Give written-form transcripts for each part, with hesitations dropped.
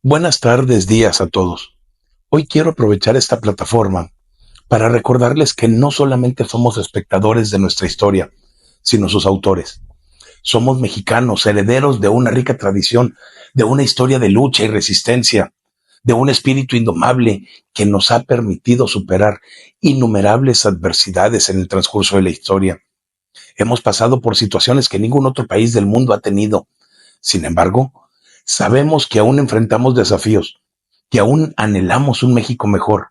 Buenas tardes, días a todos. Hoy quiero aprovechar esta plataforma para recordarles que no solamente somos espectadores de nuestra historia, sino sus autores. Somos mexicanos, herederos de una rica tradición, de una historia de lucha y resistencia, de un espíritu indomable que nos ha permitido superar innumerables adversidades en el transcurso de la historia. Hemos pasado por situaciones que ningún otro país del mundo ha tenido. Sin embargo, sabemos que aún enfrentamos desafíos, que aún anhelamos un México mejor.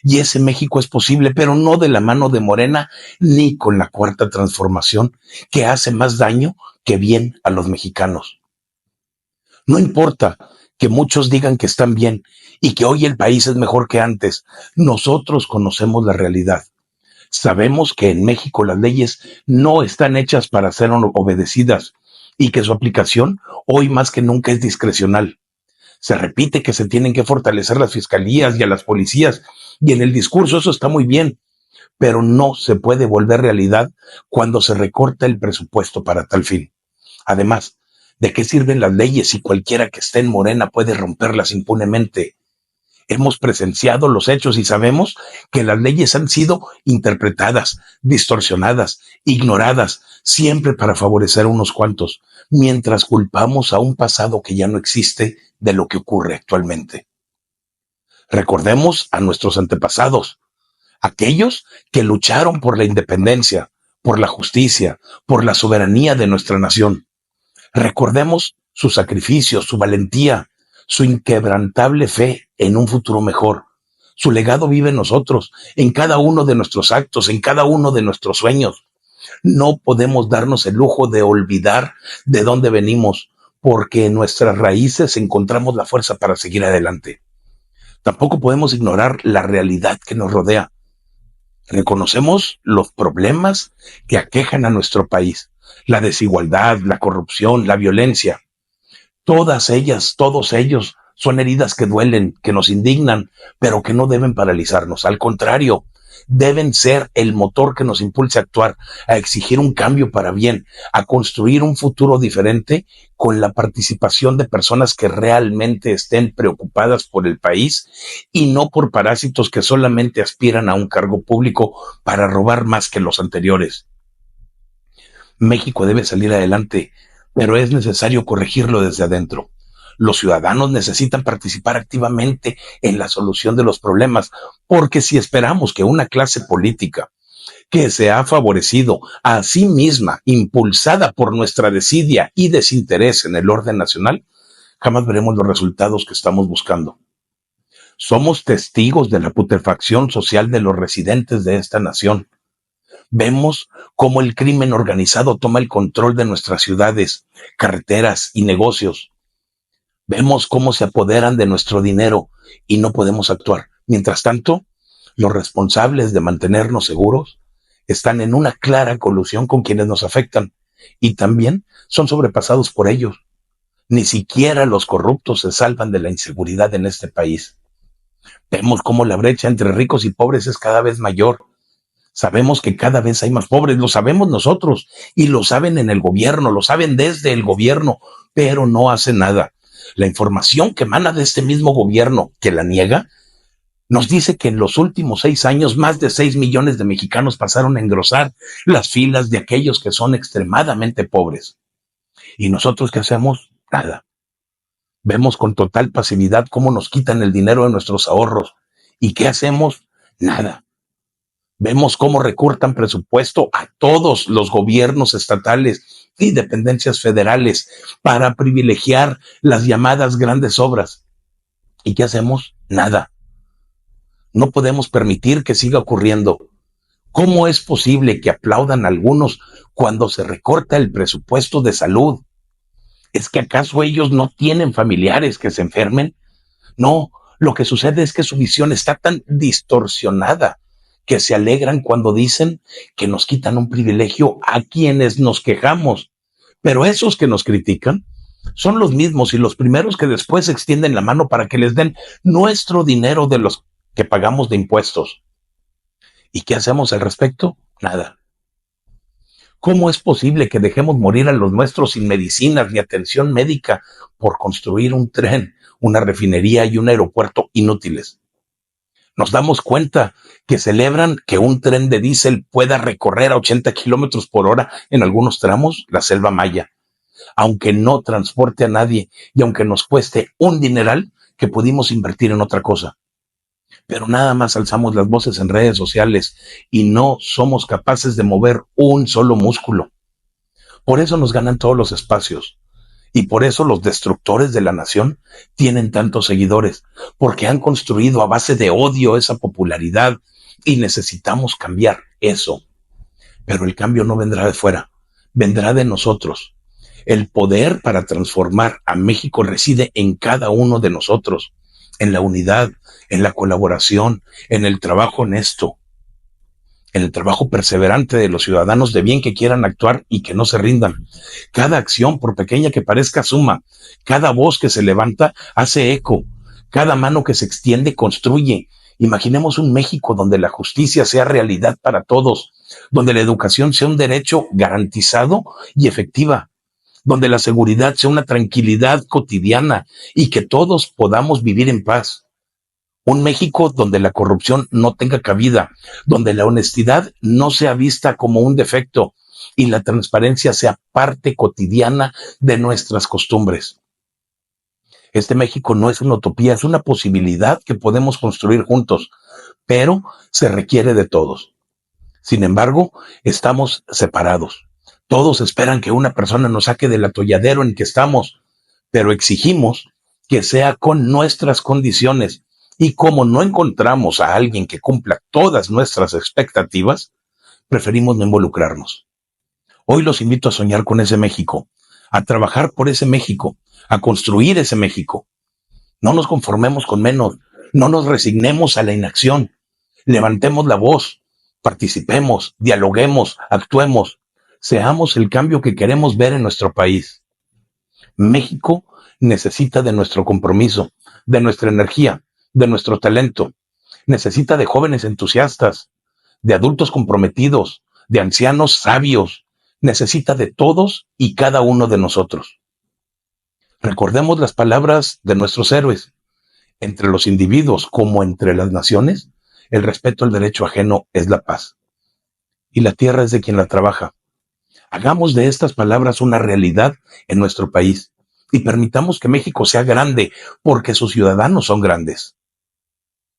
Y ese México es posible, pero no de la mano de Morena ni con la cuarta transformación, que hace más daño que bien a los mexicanos. No importa que muchos digan que están bien y que hoy el país es mejor que antes. Nosotros conocemos la realidad. Sabemos que en México las leyes no están hechas para ser obedecidas y que su aplicación hoy más que nunca es discrecional. Se repite que se tienen que fortalecer las fiscalías y a las policías, y en el discurso eso está muy bien, pero no se puede volver realidad cuando se recorta el presupuesto para tal fin. Además, ¿de qué sirven las leyes si cualquiera que esté en Morena puede romperlas impunemente? Hemos presenciado los hechos y sabemos que las leyes han sido interpretadas, distorsionadas, ignoradas, siempre para favorecer a unos cuantos, mientras culpamos a un pasado que ya no existe de lo que ocurre actualmente. Recordemos a nuestros antepasados, aquellos que lucharon por la independencia, por la justicia, por la soberanía de nuestra nación. Recordemos su sacrificio, su valentía, su inquebrantable fe en un futuro mejor. Su legado vive en nosotros, en cada uno de nuestros actos, en cada uno de nuestros sueños. No podemos darnos el lujo de olvidar de dónde venimos, porque en nuestras raíces encontramos la fuerza para seguir adelante. Tampoco podemos ignorar la realidad que nos rodea. Reconocemos los problemas que aquejan a nuestro país, la desigualdad, la corrupción, la violencia. Todas ellas, todos ellos son heridas que duelen, que nos indignan, pero que no deben paralizarnos. Al contrario, deben ser el motor que nos impulse a actuar, a exigir un cambio para bien, a construir un futuro diferente con la participación de personas que realmente estén preocupadas por el país y no por parásitos que solamente aspiran a un cargo público para robar más que los anteriores. México debe salir adelante, pero es necesario corregirlo desde adentro. Los ciudadanos necesitan participar activamente en la solución de los problemas, porque si esperamos que una clase política que se ha favorecido a sí misma, impulsada por nuestra desidia y desinterés en el orden nacional, jamás veremos los resultados que estamos buscando. Somos testigos de la putrefacción social de los residentes de esta nación. Vemos cómo el crimen organizado toma el control de nuestras ciudades, carreteras y negocios. Vemos cómo se apoderan de nuestro dinero y no podemos actuar. Mientras tanto, los responsables de mantenernos seguros están en una clara colusión con quienes nos afectan y también son sobrepasados por ellos. Ni siquiera los corruptos se salvan de la inseguridad en este país. Vemos cómo la brecha entre ricos y pobres es cada vez mayor. Sabemos que cada vez hay más pobres, lo sabemos nosotros y lo saben en el gobierno, lo saben desde el gobierno, pero no hacen nada. La información que emana de este mismo gobierno que la niega nos dice que en los últimos 6 años más de 6 millones de mexicanos pasaron a engrosar las filas de aquellos que son extremadamente pobres. ¿Y nosotros qué hacemos? Nada. Vemos con total pasividad cómo nos quitan el dinero de nuestros ahorros. ¿Y qué hacemos? Nada. Vemos cómo recortan presupuesto a todos los gobiernos estatales y dependencias federales para privilegiar las llamadas grandes obras. ¿Y qué hacemos? Nada. No podemos permitir que siga ocurriendo. ¿Cómo es posible que aplaudan algunos cuando se recorta el presupuesto de salud? ¿Es que acaso ellos no tienen familiares que se enfermen? No, lo que sucede es que su visión está tan distorsionada que se alegran cuando dicen que nos quitan un privilegio a quienes nos quejamos. Pero esos que nos critican son los mismos y los primeros que después extienden la mano para que les den nuestro dinero de los que pagamos de impuestos. ¿Y qué hacemos al respecto? Nada. ¿Cómo es posible que dejemos morir a los nuestros sin medicinas ni atención médica por construir un tren, una refinería y un aeropuerto inútiles. Nos damos cuenta que celebran que un tren de diésel pueda recorrer a 80 kilómetros por hora en algunos tramos la selva maya, aunque no transporte a nadie y aunque nos cueste un dineral que pudimos invertir en otra cosa. Pero nada más alzamos las voces en redes sociales y no somos capaces de mover un solo músculo. Por eso nos ganan todos los espacios. Y por eso los destructores de la nación tienen tantos seguidores, porque han construido a base de odio esa popularidad y necesitamos cambiar eso. Pero el cambio no vendrá de fuera, vendrá de nosotros. El poder para transformar a México reside en cada uno de nosotros, en la unidad, en la colaboración, en el trabajo honesto, en el trabajo perseverante de los ciudadanos de bien que quieran actuar y que no se rindan. Cada acción, por pequeña que parezca, suma. Cada voz que se levanta hace eco. Cada mano que se extiende construye. Imaginemos un México donde la justicia sea realidad para todos, donde la educación sea un derecho garantizado y efectiva, donde la seguridad sea una tranquilidad cotidiana y que todos podamos vivir en paz. Un México donde la corrupción no tenga cabida, donde la honestidad no sea vista como un defecto y la transparencia sea parte cotidiana de nuestras costumbres. Este México no es una utopía, es una posibilidad que podemos construir juntos, pero se requiere de todos. Sin embargo, estamos separados. Todos esperan que una persona nos saque del atolladero en que estamos, pero exigimos que sea con nuestras condiciones. Y como no encontramos a alguien que cumpla todas nuestras expectativas, preferimos no involucrarnos. Hoy los invito a soñar con ese México, a trabajar por ese México, a construir ese México. No nos conformemos con menos, no nos resignemos a la inacción. Levantemos la voz, participemos, dialoguemos, actuemos, seamos el cambio que queremos ver en nuestro país. México necesita de nuestro compromiso, de nuestra energía, de nuestro talento. Necesita de jóvenes entusiastas, de adultos comprometidos, de ancianos sabios. Necesita de todos y cada uno de nosotros. Recordemos las palabras de nuestros héroes. Entre los individuos como entre las naciones, el respeto al derecho ajeno es la paz. Y la tierra es de quien la trabaja. Hagamos de estas palabras una realidad en nuestro país y permitamos que México sea grande porque sus ciudadanos son grandes.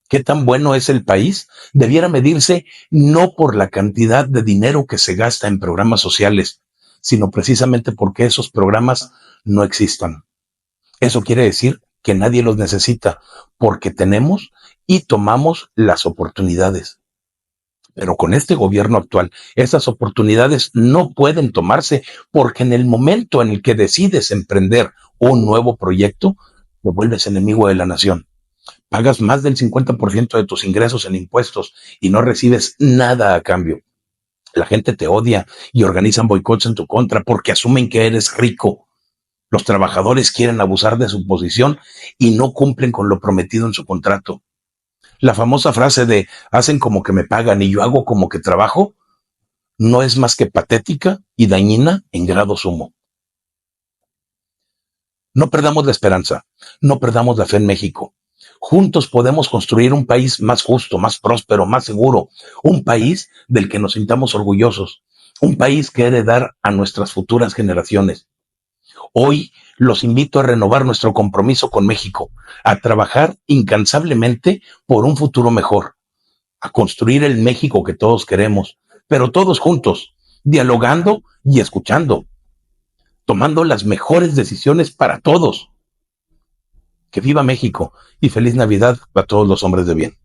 ¿Qué tan bueno es el país? Debiera medirse no por la cantidad de dinero que se gasta en programas sociales, sino precisamente porque esos programas no existan. Eso quiere decir que nadie los necesita, porque tenemos y tomamos las oportunidades. Pero con este gobierno actual, esas oportunidades no pueden tomarse porque en el momento en el que decides emprender un nuevo proyecto, te vuelves enemigo de la nación. Pagas más del 50% de tus ingresos en impuestos y no recibes nada a cambio. La gente te odia y organizan boicots en tu contra porque asumen que eres rico. Los trabajadores quieren abusar de su posición y no cumplen con lo prometido en su contrato. La famosa frase de hacen como que me pagan y yo hago como que trabajo no es más que patética y dañina en grado sumo. No perdamos la esperanza, no perdamos la fe en México. Juntos podemos construir un país más justo, más próspero, más seguro, un país del que nos sintamos orgullosos, un país que he de dar a nuestras futuras generaciones. Hoy los invito a renovar nuestro compromiso con México, a trabajar incansablemente por un futuro mejor, a construir el México que todos queremos, pero todos juntos, dialogando y escuchando, tomando las mejores decisiones para todos. Que viva México y feliz Navidad a todos los hombres de bien.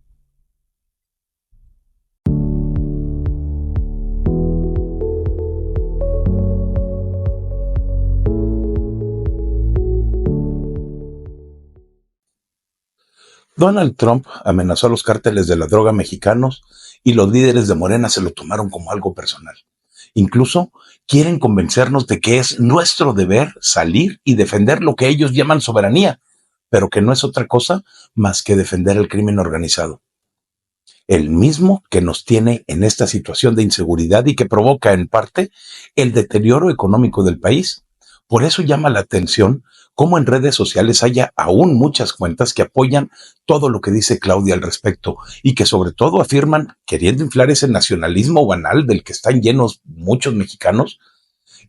Donald Trump amenazó a los cárteles de la droga mexicanos y los líderes de Morena se lo tomaron como algo personal. Incluso quieren convencernos de que es nuestro deber salir y defender lo que ellos llaman soberanía, pero que no es otra cosa más que defender el crimen organizado. El mismo que nos tiene en esta situación de inseguridad y que provoca en parte el deterioro económico del país, Por eso llama la atención cómo en redes sociales haya aún muchas cuentas que apoyan todo lo que dice Claudia al respecto y que sobre todo afirman, queriendo inflar ese nacionalismo banal del que están llenos muchos mexicanos,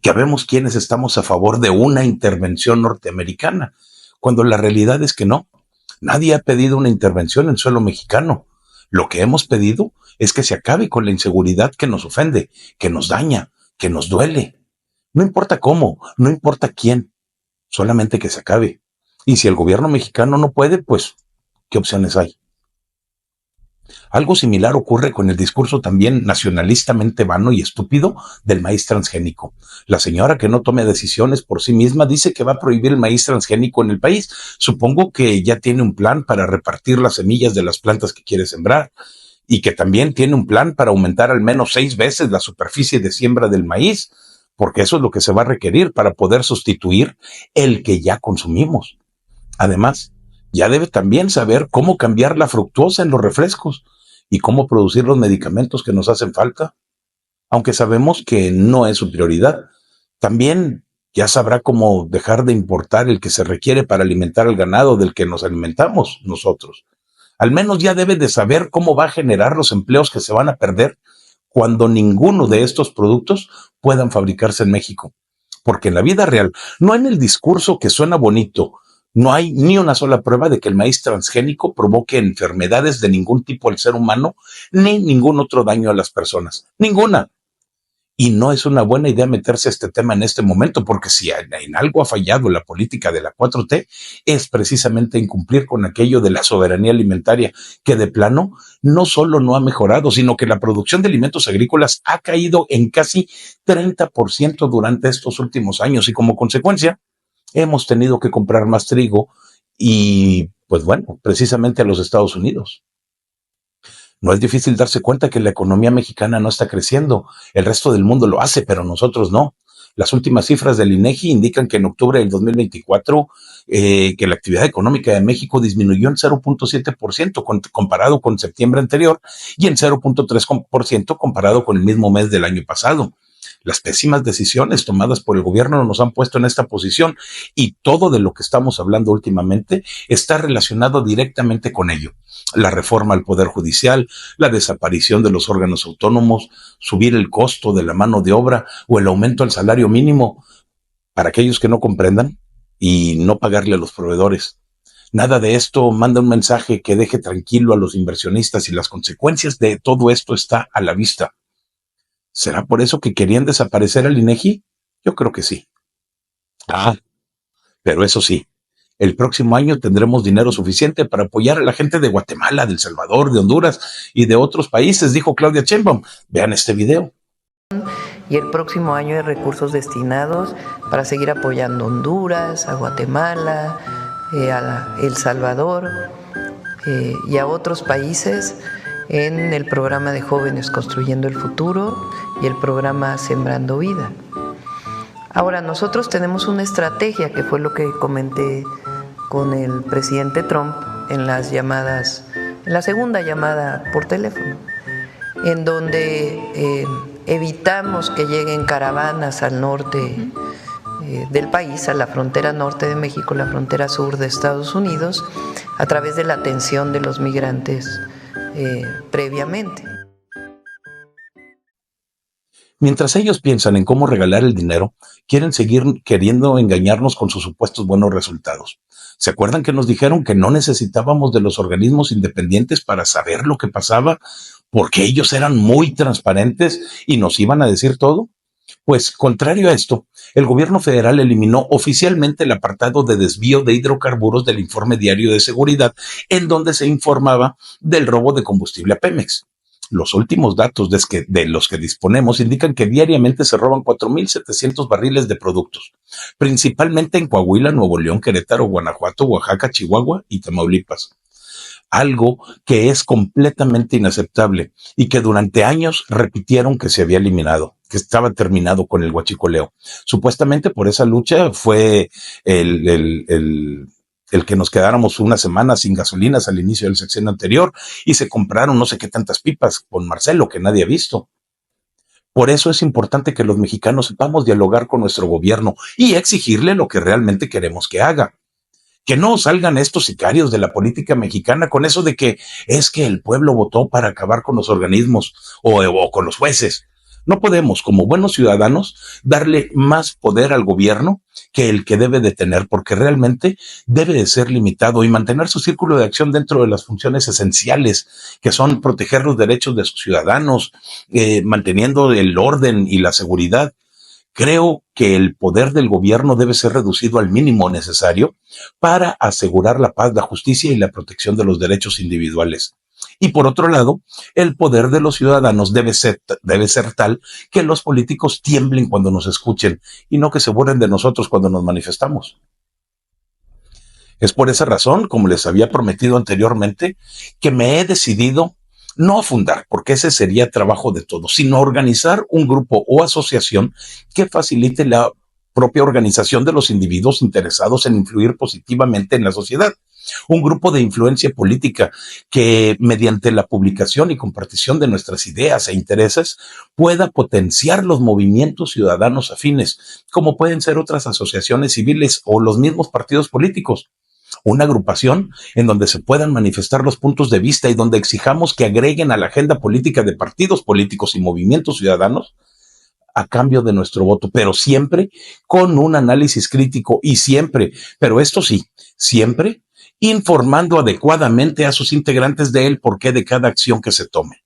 que vemos quienes estamos a favor de una intervención norteamericana, cuando la realidad es que no. Nadie ha pedido una intervención en suelo mexicano. Lo que hemos pedido es que se acabe con la inseguridad que nos ofende, que nos daña, que nos duele. No importa cómo, no importa quién, solamente que se acabe. Y si el gobierno mexicano no puede, pues, ¿qué opciones hay? Algo similar ocurre con el discurso también nacionalistamente vano y estúpido del maíz transgénico. La señora que no tome decisiones por sí misma dice que va a prohibir el maíz transgénico en el país. Supongo que ya tiene un plan para repartir las semillas de las plantas que quiere sembrar y que también tiene un plan para aumentar al menos 6 veces la superficie de siembra del maíz, porque eso es lo que se va a requerir para poder sustituir el que ya consumimos. Además, ya debe también saber cómo cambiar la fructuosa en los refrescos y cómo producir los medicamentos que nos hacen falta, aunque sabemos que no es su prioridad. También ya sabrá cómo dejar de importar el que se requiere para alimentar al ganado del que nos alimentamos nosotros. Al menos ya debe de saber cómo va a generar los empleos que se van a perder cuando ninguno de estos productos puedan fabricarse en México. Porque en la vida real, no en el discurso que suena bonito, no hay ni una sola prueba de que el maíz transgénico provoque enfermedades de ningún tipo al ser humano, ni ningún otro daño a las personas. Ninguna. Y no es una buena idea meterse a este tema en este momento, porque si en algo ha fallado la política de la 4T, es precisamente incumplir con aquello de la soberanía alimentaria, que de plano no solo no ha mejorado, sino que la producción de alimentos agrícolas ha caído en casi 30% durante estos últimos años y como consecuencia hemos tenido que comprar más trigo y, pues bueno, precisamente a los Estados Unidos. No es difícil darse cuenta que la economía mexicana no está creciendo. El resto del mundo lo hace, pero nosotros no. Las últimas cifras del INEGI indican que en octubre del 2024 que la actividad económica de México disminuyó en 0.7% comparado con septiembre anterior y en 0.3% comparado con el mismo mes del año pasado. Las pésimas decisiones tomadas por el gobierno nos han puesto en esta posición y todo de lo que estamos hablando últimamente está relacionado directamente con ello. La reforma al Poder Judicial, la desaparición de los órganos autónomos, subir el costo de la mano de obra o el aumento al salario mínimo para aquellos que no comprendan y no pagarle a los proveedores. Nada de esto manda un mensaje que deje tranquilo a los inversionistas y las consecuencias de todo esto está a la vista. ¿Será por eso que querían desaparecer al INEGI? Yo creo que sí. Pero eso sí, el próximo año tendremos dinero suficiente para apoyar a la gente de Guatemala, de El Salvador, de Honduras y de otros países, dijo Claudia Sheinbaum. Vean este video. Y el próximo año hay recursos destinados para seguir apoyando a Honduras, a Guatemala, a El Salvador y a otros países en el programa de Jóvenes Construyendo el Futuro y el programa Sembrando Vida. Ahora, nosotros tenemos una estrategia que fue lo que comenté con el presidente Trump en la segunda llamada por teléfono, en donde evitamos que lleguen caravanas al norte del país, a la frontera norte de México, la frontera sur de Estados Unidos, a través de la atención de los migrantes previamente. Mientras ellos piensan en cómo regalar el dinero, quieren seguir queriendo engañarnos con sus supuestos buenos resultados. ¿Se acuerdan que nos dijeron que no necesitábamos de los organismos independientes para saber lo que pasaba? Porque ellos eran muy transparentes y nos iban a decir todo. Pues, contrario a esto, el gobierno federal eliminó oficialmente el apartado de desvío de hidrocarburos del informe diario de seguridad, en donde se informaba del robo de combustible a Pemex. Los últimos datos de los que disponemos indican que diariamente se roban 4,700 barriles de productos, principalmente en Coahuila, Nuevo León, Querétaro, Guanajuato, Oaxaca, Chihuahua y Tamaulipas. Algo que es completamente inaceptable y que durante años repitieron que se había eliminado, que estaba terminado con el huachicoleo. Supuestamente por esa lucha fue el que nos quedáramos una semana sin gasolinas al inicio del sexenio anterior y se compraron no sé qué tantas pipas con Marcelo que nadie ha visto. Por eso es importante que los mexicanos sepamos dialogar con nuestro gobierno y exigirle lo que realmente queremos que haga. Que no salgan estos sicarios de la política mexicana con eso de que es que el pueblo votó para acabar con los organismos o con los jueces. No podemos, como buenos ciudadanos, darle más poder al gobierno que el que debe de tener, porque realmente debe de ser limitado y mantener su círculo de acción dentro de las funciones esenciales, que son proteger los derechos de sus ciudadanos, manteniendo el orden y la seguridad. Creo que el poder del gobierno debe ser reducido al mínimo necesario para asegurar la paz, la justicia y la protección de los derechos individuales. Y por otro lado, el poder de los ciudadanos debe ser tal que los políticos tiemblen cuando nos escuchen y no que se burlen de nosotros cuando nos manifestamos. Es por esa razón, como les había prometido anteriormente, que me he decidido no a fundar, porque ese sería trabajo de todos, sino a organizar un grupo o asociación que facilite la propia organización de los individuos interesados en influir positivamente en la sociedad. Un grupo de influencia política que, mediante la publicación y compartición de nuestras ideas e intereses, pueda potenciar los movimientos ciudadanos afines, como pueden ser otras asociaciones civiles o los mismos partidos políticos. Una agrupación en donde se puedan manifestar los puntos de vista y donde exijamos que agreguen a la agenda política de partidos políticos y movimientos ciudadanos a cambio de nuestro voto, pero siempre con un análisis crítico y siempre, pero esto sí, siempre informando adecuadamente a sus integrantes de el porqué de cada acción que se tome.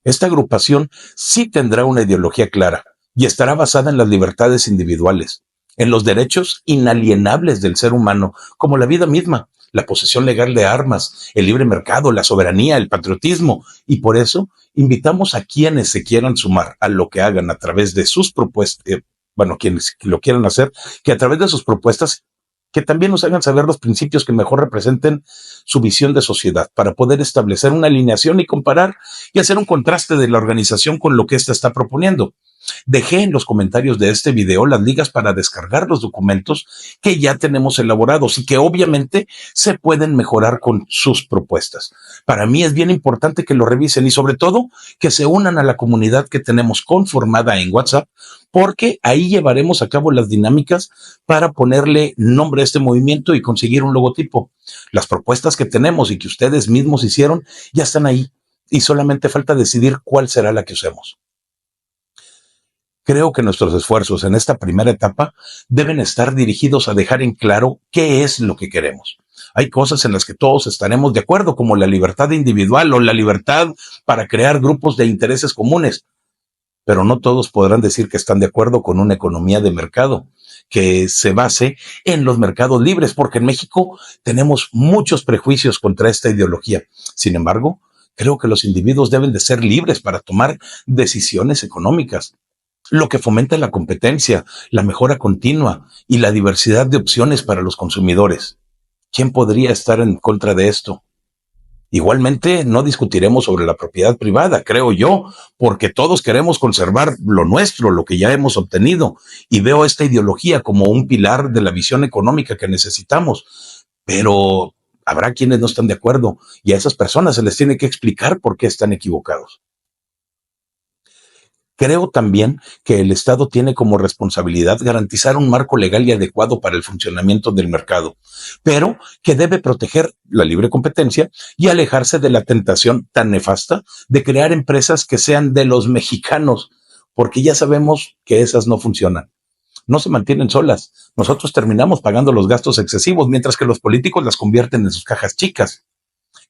Esta agrupación sí tendrá una ideología clara y estará basada en las libertades individuales, en los derechos inalienables del ser humano, como la vida misma, la posesión legal de armas, el libre mercado, la soberanía, el patriotismo, y por eso invitamos a quienes se quieran sumar a lo que hagan a través de sus propuestas, quienes lo quieran hacer, que a través de sus propuestas que también nos hagan saber los principios que mejor representen su visión de sociedad para poder establecer una alineación y comparar y hacer un contraste de la organización con lo que ésta está proponiendo. Dejé en los comentarios de este video las ligas para descargar los documentos que ya tenemos elaborados y que obviamente se pueden mejorar con sus propuestas. Para mí es bien importante que lo revisen y sobre todo que se unan a la comunidad que tenemos conformada en WhatsApp, porque ahí llevaremos a cabo las dinámicas para ponerle nombre a este movimiento y conseguir un logotipo. Las propuestas que tenemos y que ustedes mismos hicieron ya están ahí y solamente falta decidir cuál será la que usemos. Creo que nuestros esfuerzos en esta primera etapa deben estar dirigidos a dejar en claro qué es lo que queremos. Hay cosas en las que todos estaremos de acuerdo, como la libertad individual o la libertad para crear grupos de intereses comunes, pero no todos podrán decir que están de acuerdo con una economía de mercado que se base en los mercados libres, porque en México tenemos muchos prejuicios contra esta ideología. Sin embargo, creo que los individuos deben de ser libres para tomar decisiones económicas, lo que fomenta la competencia, la mejora continua y la diversidad de opciones para los consumidores. ¿Quién podría estar en contra de esto? Igualmente, no discutiremos sobre la propiedad privada, creo yo, porque todos queremos conservar lo nuestro, lo que ya hemos obtenido, y veo esta ideología como un pilar de la visión económica que necesitamos. Pero habrá quienes no están de acuerdo, y a esas personas se les tiene que explicar por qué están equivocados. Creo también que el Estado tiene como responsabilidad garantizar un marco legal y adecuado para el funcionamiento del mercado, pero que debe proteger la libre competencia y alejarse de la tentación tan nefasta de crear empresas que sean de los mexicanos, porque ya sabemos que esas no funcionan. No se mantienen solas. Nosotros terminamos pagando los gastos excesivos, mientras que los políticos las convierten en sus cajas chicas.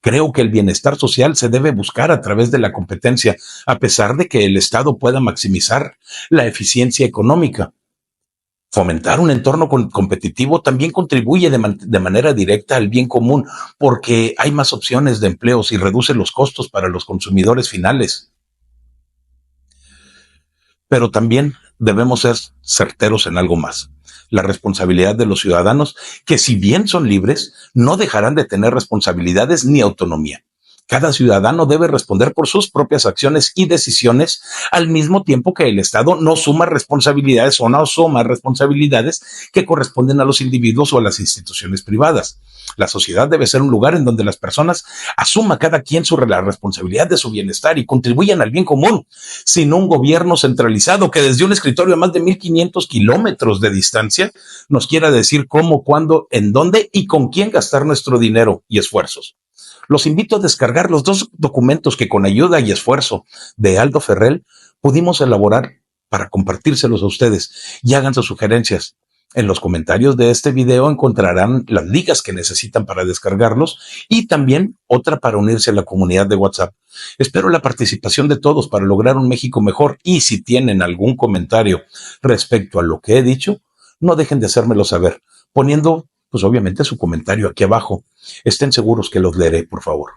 Creo que el bienestar social se debe buscar a través de la competencia, a pesar de que el Estado pueda maximizar la eficiencia económica. Fomentar un entorno competitivo también contribuye de manera directa al bien común, porque hay más opciones de empleos y reduce los costos para los consumidores finales. Pero también debemos ser certeros en algo más: la responsabilidad de los ciudadanos, que si bien son libres, no dejarán de tener responsabilidades ni autonomía. Cada ciudadano debe responder por sus propias acciones y decisiones, al mismo tiempo que el Estado no suma responsabilidades o no asuma responsabilidades que corresponden a los individuos o a las instituciones privadas. La sociedad debe ser un lugar en donde las personas asuman cada quien la responsabilidad de su bienestar y contribuyan al bien común, sin un gobierno centralizado que desde un escritorio a más de 1,500 kilómetros de distancia nos quiera decir cómo, cuándo, en dónde y con quién gastar nuestro dinero y esfuerzos. Los invito a descargar los 2 documentos que con ayuda y esfuerzo de Aldo Ferrell pudimos elaborar para compartírselos a ustedes y hagan sus sugerencias. En los comentarios de este video encontrarán las ligas que necesitan para descargarlos y también otra para unirse a la comunidad de WhatsApp. Espero la participación de todos para lograr un México mejor y si tienen algún comentario respecto a lo que he dicho, no dejen de hacérmelo saber, poniendo, pues obviamente, su comentario aquí abajo. Estén seguros que los leeré, por favor.